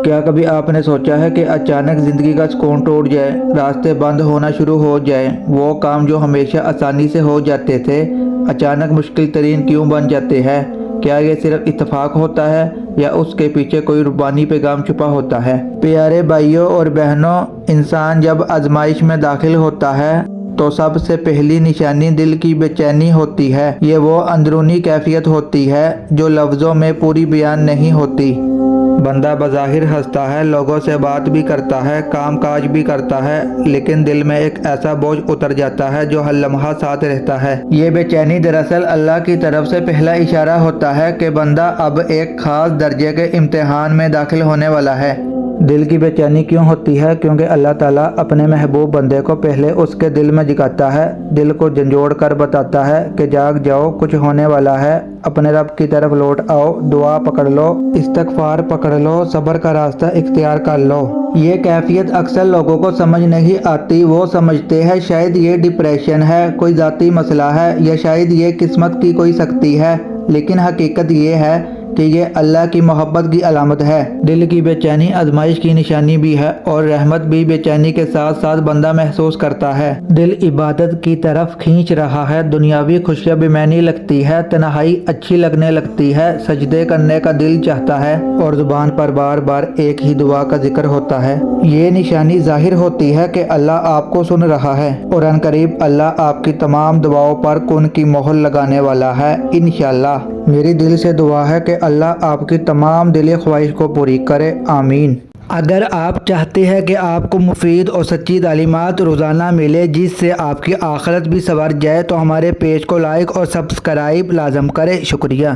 کیا کبھی آپ نے سوچا ہے کہ اچانک زندگی کا سکون ٹوٹ جائے، راستے بند ہونا شروع ہو جائیں، وہ کام جو ہمیشہ آسانی سے ہو جاتے تھے اچانک مشکل ترین کیوں بن جاتے ہیں؟ کیا یہ صرف اتفاق ہوتا ہے یا اس کے پیچھے کوئی ربانی پیغام چھپا ہوتا ہے؟ پیارے بھائیوں اور بہنوں، انسان جب آزمائش میں داخل ہوتا ہے تو سب سے پہلی نشانی دل کی بے چینی ہوتی ہے۔ یہ وہ اندرونی کیفیت ہوتی ہے جو لفظوں میں پوری بیان نہیں ہوتی۔ بندہ بظاہر ہنستا ہے، لوگوں سے بات بھی کرتا ہے، کام کاج بھی کرتا ہے، لیکن دل میں ایک ایسا بوجھ اتر جاتا ہے جو ہر لمحہ ساتھ رہتا ہے۔ یہ بے چینی دراصل اللہ کی طرف سے پہلا اشارہ ہوتا ہے کہ بندہ اب ایک خاص درجے کے امتحان میں داخل ہونے والا ہے۔ دل کی بے چینی کیوں ہوتی ہے؟ کیونکہ اللہ تعالیٰ اپنے محبوب بندے کو پہلے اس کے دل میں جگاتا ہے، دل کو جھنجھوڑ کر بتاتا ہے کہ جاگ جاؤ، کچھ ہونے والا ہے، اپنے رب کی طرف لوٹ آؤ، دعا پکڑ لو، استغفار پکڑ لو، صبر کا راستہ اختیار کر لو۔ یہ کیفیت اکثر لوگوں کو سمجھ نہیں آتی۔ وہ سمجھتے ہیں شاید یہ ڈپریشن ہے، کوئی ذاتی مسئلہ ہے، یا شاید یہ قسمت کی کوئی سختی ہے، لیکن حقیقت یہ ہے کہ یہ اللہ کی محبت کی علامت ہے۔ دل کی بے چینی آزمائش کی نشانی بھی ہے، اور رحمت بھی بے چینی کے ساتھ ساتھ بندہ محسوس کرتا ہے۔ دل عبادت کی طرف کھینچ رہا ہے، دنیاوی خوشیاں بیمینی لگتی ہے، تنہائی اچھی لگنے لگتی ہے، سجدے کرنے کا دل چاہتا ہے، اور زبان پر بار بار ایک ہی دعا کا ذکر ہوتا ہے۔ یہ نشانی ظاہر ہوتی ہے کہ اللہ آپ کو سن رہا ہے، اور ان قریب اللہ آپ کی تمام دعاؤں پر کن کی مہر لگانے والا ہے انشاءاللہ۔ میری دل سے دعا ہے کہ اللہ آپ کی تمام دلی خواہش کو پوری کرے، آمین۔ اگر آپ چاہتے ہیں کہ آپ کو مفید اور سچی تعلیمات روزانہ ملے جس سے آپ کی آخرت بھی سنور جائے تو ہمارے پیج کو لائک اور سبسکرائب لازم کریں۔ شکریہ۔